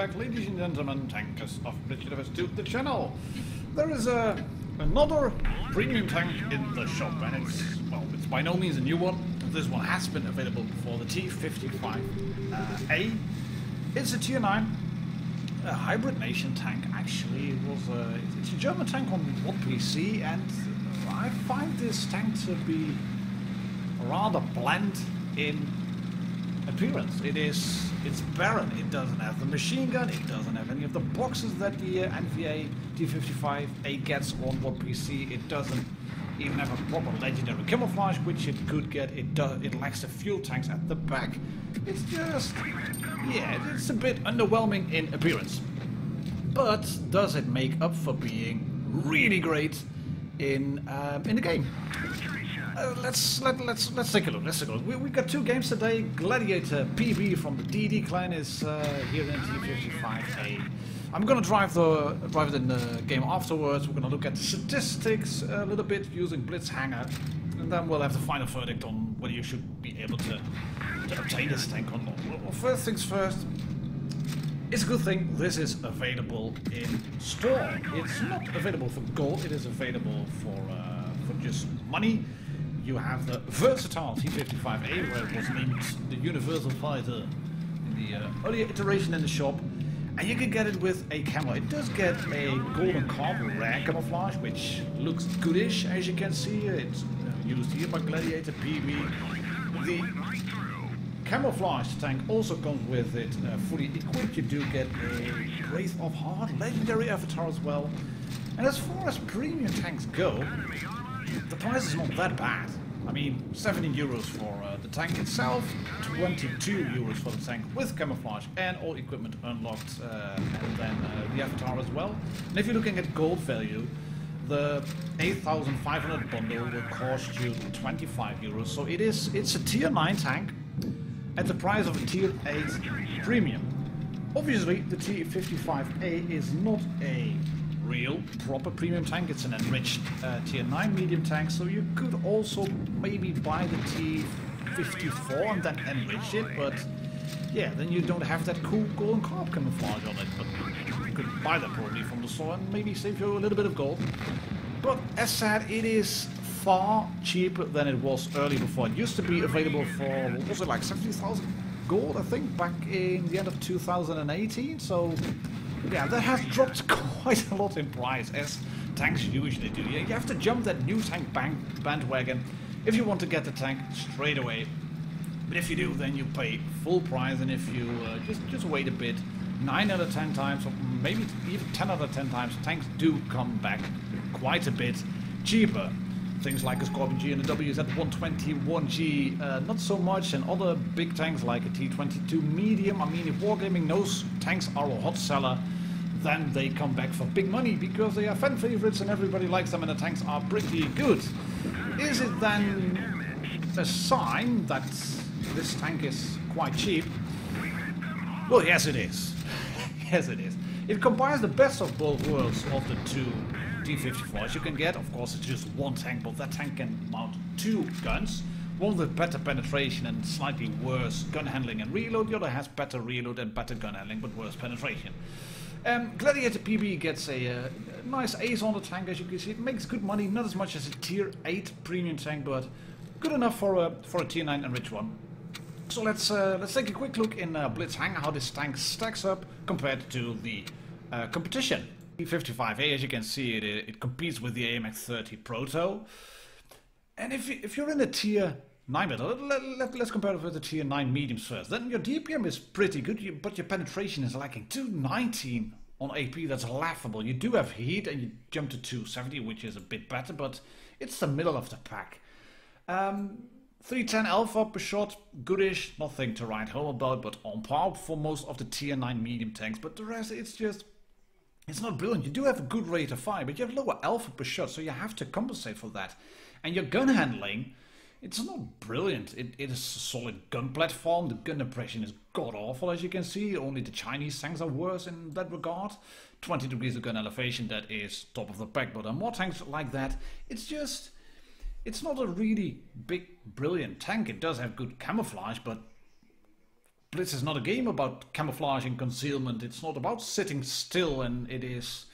back, ladies and gentlemen, tankers of Blitz to the channel. There is another premium tank in the shop, and it's by no means a new one. This one has been available before, the T-55A. It's a tier 9 hybrid nation tank. Actually, it's a German tank on WotB, and I find this tank to be rather bland in appearance. It's barren. It doesn't have the machine gun. It doesn't have any of the boxes that the NVA T-55A gets on WotB. It doesn't even have a proper legendary camouflage, which it could get. It lacks the fuel tanks at the back. It's just, yeah, it's a bit underwhelming in appearance. But does it make up for being really great in the game? Let's take a look. We got two games today. Gladiator PB from the DD clan is here in T-55A. I'm gonna drive it in the game afterwards. We're gonna look at the statistics a little bit using Blitz Hangar, and then we'll have the final verdict on whether you should be able to obtain this tank or not. Well, first things first. It's a good thing this is available in store. It's not available for gold. It is available for just money. You have the versatile T-55A, where it was named the Universal Fighter in the earlier iteration in the shop, and you can get it with a camo. It does get a golden carbon rare camouflage, which looks goodish, as you can see. It's used here by Gladiator PB. The camouflage tank also comes with it fully equipped. You do get a Wraith of Heart legendary avatar as well. And as far as premium tanks go, the price is not that bad. I mean, 17 euros for the tank itself, 22 euros for the tank with camouflage and all equipment unlocked, and then the avatar as well. And if you're looking at gold value, the 8,500 bundle will cost you 25 euros. So it's a tier 9 tank at the price of a tier 8 premium. Obviously, the T-55A is not a real proper premium tank. It's an enriched tier 9 medium tank, so you could also maybe buy the T-54 and then enrich it, but yeah, then you don't have that cool golden carb camouflage on it. But you could buy that probably from the store and maybe save you a little bit of gold. But as said, it is far cheaper than it was early before. It used to be available for, what was it, like 70,000 gold, I think, back in the end of 2018, so yeah, that has dropped quite a lot in price, as tanks usually do. You have to jump that new tank bandwagon if you want to get the tank straight away. But if you do, then you pay full price, and if you just wait a bit, 9 out of 10 times, or maybe even 10 out of 10 times, tanks do come back quite a bit cheaper. Things like a Scorpion G and a WZ-121G, not so much, and other big tanks like a T-22 medium. I mean, if Wargaming knows tanks are a hot seller, then they come back for big money because they are fan favorites and everybody likes them, and the tanks are pretty good. Is it then a sign that this tank is quite cheap? Well, yes it is. Yes it is. It combines the best of both worlds of the two T-54s you can get. Of course, it's just one tank, but that tank can mount 2 guns. One with better penetration and slightly worse gun handling and reload. The other has better reload and better gun handling, but worse penetration. Gladiator PB gets a nice ace on the tank, as you can see. It makes good money, not as much as a tier 8 premium tank, but good enough for a tier 9 enriched one. So let's take a quick look in Blitz Hangar how this tank stacks up compared to the competition. T-55A, as you can see, it competes with the AMX-30 Proto. And if you're in a tier 9 battle, let's compare it with the tier 9 mediums first. Then your DPM is pretty good, but your penetration is lacking. 219 on AP, that's laughable. You do have heat and you jump to 270, which is a bit better, but it's the middle of the pack. 310 alpha per shot, goodish, nothing to write home about, but on par for most of the tier 9 medium tanks. But the rest, it's not brilliant. You do have a good rate of fire, but you have lower alpha per shot, so you have to compensate for that. And your gun handling, it's not brilliant. It is a solid gun platform. The gun impression is god-awful, as you can see. Only the Chinese tanks are worse in that regard. 20 degrees of gun elevation, that is top of the pack. But on more tanks like that, it's not a really big, brilliant tank. It does have good camouflage, but Blitz is not a game about camouflage and concealment. It's not about sitting still, and it's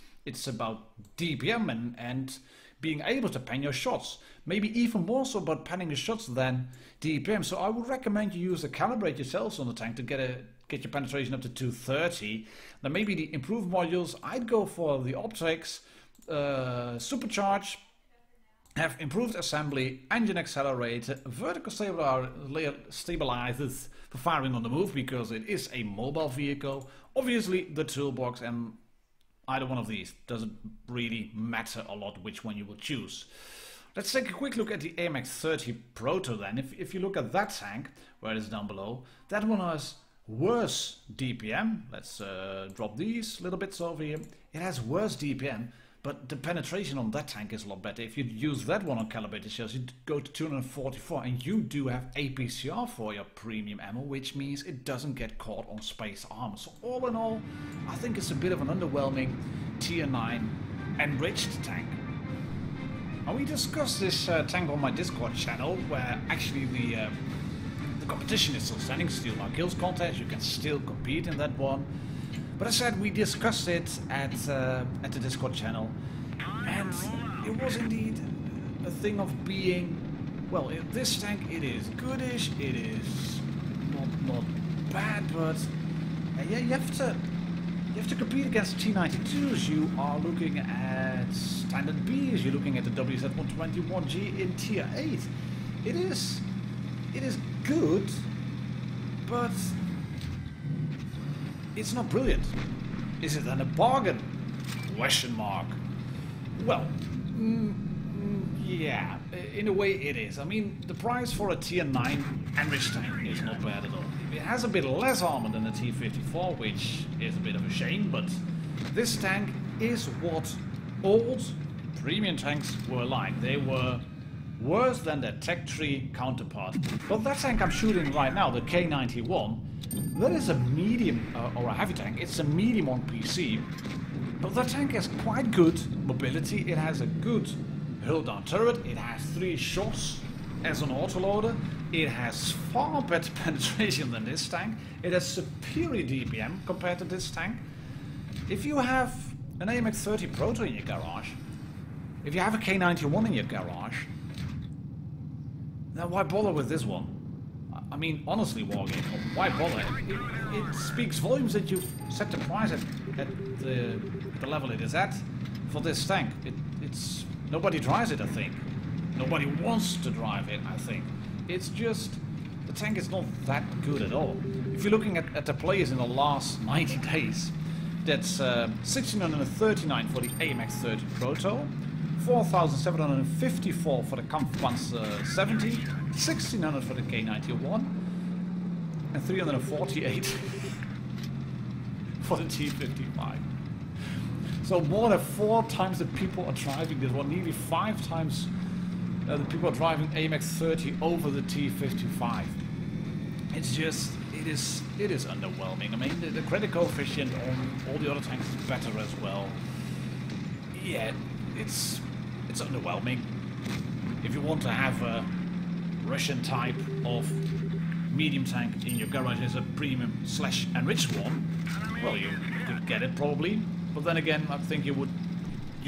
about DPM and being able to pan your shots. Maybe even more so about panning your shots than DPM. So I would recommend you use the calibrate yourselves on the tank to get your penetration up to 230. Then maybe the improved modules, I'd go for the optics, supercharge, have improved assembly, engine accelerator, vertical stabilizers for firing on the move because it is a mobile vehicle. Obviously the toolbox, and either one of these doesn't really matter a lot which one you will choose. Let's take a quick look at the AMX-30 Proto then. If you look at that tank, where it is down below, that one has worse DPM. Let's drop these little bits over here. It has worse DPM, but the penetration on that tank is a lot better. If you use that one on calibrated shells, you go to 244, and you do have APCR for your premium ammo, which means it doesn't get caught on space armor. So all in all, I think it's a bit of an underwhelming tier 9 enriched tank. And we discussed this tank on my Discord channel, where actually the competition is still standing. Steal My Kills contest, you can still compete in that one. But I said we discussed it at the Discord channel, and it was indeed a thing of being, well, this tank, it is goodish, it is not bad, but yeah, you have to compete against T92s. You are looking at standard Bs, you're looking at the WZ121G in tier 8. It is good, but it's not brilliant. Is it then a bargain? Question mark. Well, yeah, in a way it is. I mean, the price for a tier 9 enriched tank is not bad at all. It has a bit less armor than the T-55, which is a bit of a shame, but this tank is what old premium tanks were like. They were worse than their Tech 3 counterpart. But that tank I'm shooting right now, the K91, that is a medium, or a heavy tank. It's a medium on PC, but that tank has quite good mobility. It has a good hull-down turret. It has 3 shots as an autoloader. It has far better penetration than this tank. It has superior DPM compared to this tank. If you have an AMX-30 Proto in your garage, if you have a K91 in your garage, then why bother with this one? I mean, honestly, Wargame, why bother? It speaks volumes that you've set the price at the level it is at for this tank. It's nobody drives it, I think. Nobody wants to drive it, I think. It's just, the tank is not that good at all. If you're looking at the players in the last 90 days, that's 1,639 for the AMX-30 Proto, 4,754 for the Kampfpanzer 70, 1,600 for the K91, and 348 for the T-55. So more than 4 times the people are driving this one, nearly 5 times the people are driving AMX-30 over the T-55. It's just, it is underwhelming. I mean, the credit coefficient on all the other tanks is better as well. Yeah, it's underwhelming. If you want to have a Russian type of medium tank in your garage as a premium / enriched one, well, you could get it probably. But then again, I think you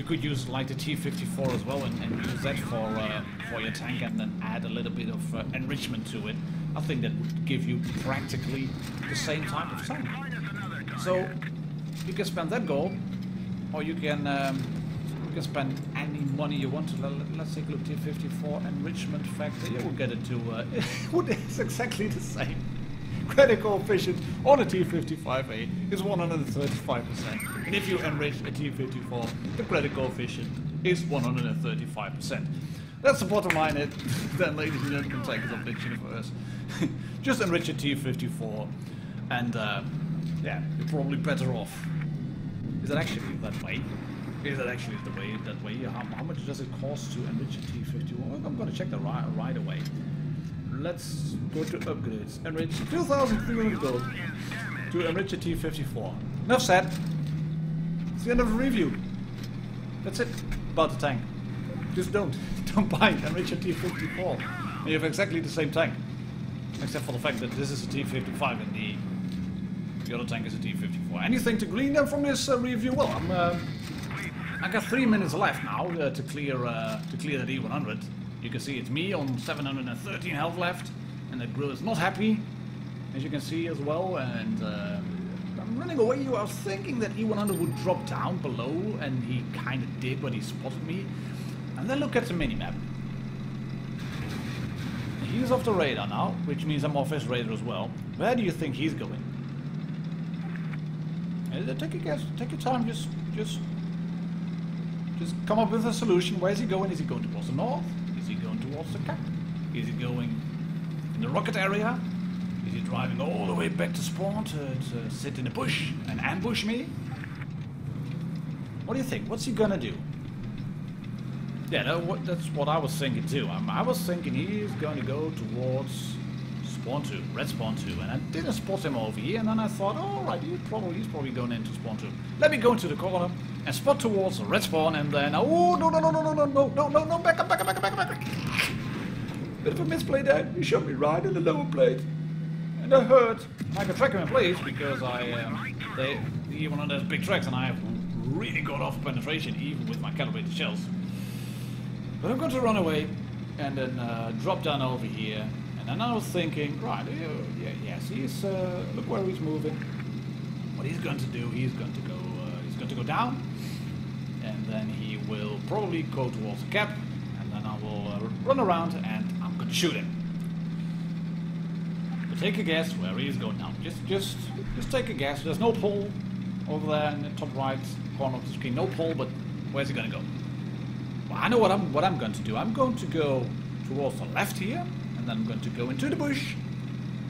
could use like the T-54 as well and use that for your tank, and then add a little bit of enrichment to it. I think that would give you practically the same type of tank. So you can spend that gold, or you can spend any money you want to. Let's take a look. T-54 enrichment factor. You will get it to. It's exactly the same. Credit coefficient on a T-55A is 135%, and if you enrich a T-54, the credit coefficient is 135%. That's the bottom line. Then, ladies and gentlemen, tankers of Blitz Universe, just enrich a T-54, and yeah, you're probably better off. Is that actually that way? Is that actually that way? How much does it cost to enrich a T-51? Well, I'm going to check that right away. Let's go to upgrades. Enrich 2,300 gold to enrich a T-54. Enough said. It's the end of the review. That's it about the tank. Just don't buy it. Enrich a T-54. And you have exactly the same tank. Except for the fact that this is a T-55 and the other tank is a T-54. Anything to glean then from this review? Well, I got 3 minutes left now to clear that E100. You can see it's me on 713 health left, and the grill is not happy, as you can see as well. And I'm running away. I was thinking that E100 would drop down below, and he kind of did, but he spotted me. And then look at the minimap. He's off the radar now, which means I'm off his radar as well. Where do you think he's going? Take a guess. Take your time. Just come up with a solution. Where is he going? Is he going towards the north? Is he going towards the cap? Is he going in the rocket area? Is he driving all the way back to spawn to sit in the bush and ambush me? What do you think? What's he gonna do? Yeah, that's what I was thinking too. I was thinking he's going to go towards spawn 2, red spawn 2, and I didn't spot him over here, and then I thought, alright, he's probably going into spawn 2. Let me go into the corner and spot towards the red spawn, and then, oh, no, back up. Bit of a misplay there. He shot me right in the lower plate, and I hurt. I can track him in place because the E100 has big tracks, and I have really got off penetration even with my calibrated shells. But I'm going to run away and then drop down over here. And then I was thinking, right, yes, he's look where he's moving. What he's going to do, he's going to go down, and then he will probably go towards the cap, and then I will run around and I'm going to shoot him. But take a guess where he is going now. Just take a guess. There's no pole over there in the top right corner of the screen. No pole, but where's he going to go? Well, I know what I'm going to do. I'm going to go towards the left here, and then I'm going to go into the bush,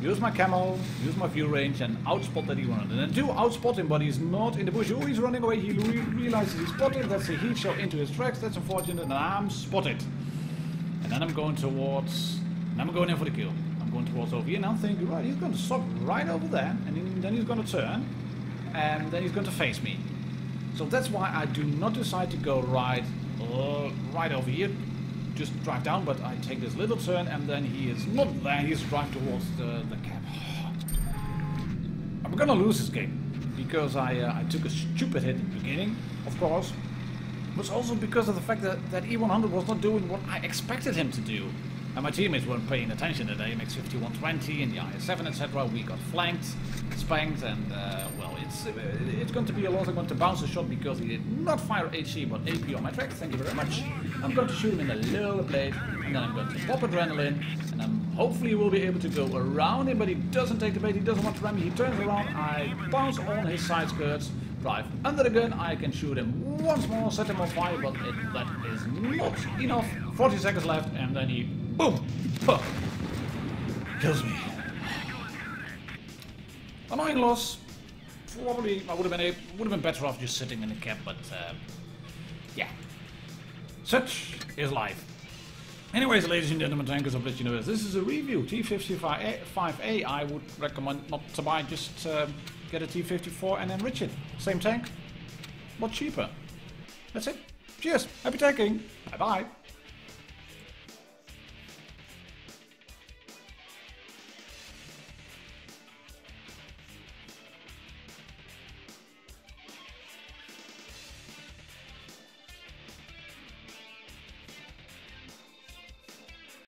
use my camo, use my view range, and outspot that E100. And then do outspot him, but he's not in the bush. Oh, he's running away. He realizes he's spotted. That's a heat shot into his tracks. That's unfortunate, and I'm spotted. And then I'm going towards, and I'm going in for the kill. I'm going towards over here, and I'm thinking, right, he's going to stop right over there, and then he's going to turn, and then he's going to face me. So that's why I do not decide to go right over here, just drive down, but I take this little turn, and then he is not there, he's driving towards the cap. I'm gonna lose this game, because I took a stupid hit in the beginning, of course, but also because of the fact that E100 was not doing what I expected him to do. And my teammates weren't paying attention to the AMX5120 and the IS-7, etc. We got flanked, spanked, and well, it's going to be a loss. I'm going to bounce a shot because he did not fire HE but AP on my track. Thank you very much. I'm going to shoot him in the lower plate, and then I'm going to pop adrenaline, and then hopefully we'll be able to go around him, but he doesn't take the bait, he doesn't want to ram me, he turns around, I bounce on his side skirts, drive under the gun, I can shoot him once more, set him on fire, but that is not enough. 40 seconds left, and then he, boom, huh, kills me. Annoying loss. Probably I would have been better off just sitting in the cap, but yeah, such is life. Anyways, ladies and gentlemen, tankers of Blitz Universe, this is a review. T-55A. I would recommend not to buy, just get a T-54 and enrich it. Same tank, but cheaper. That's it. Cheers. Happy tanking. Bye bye.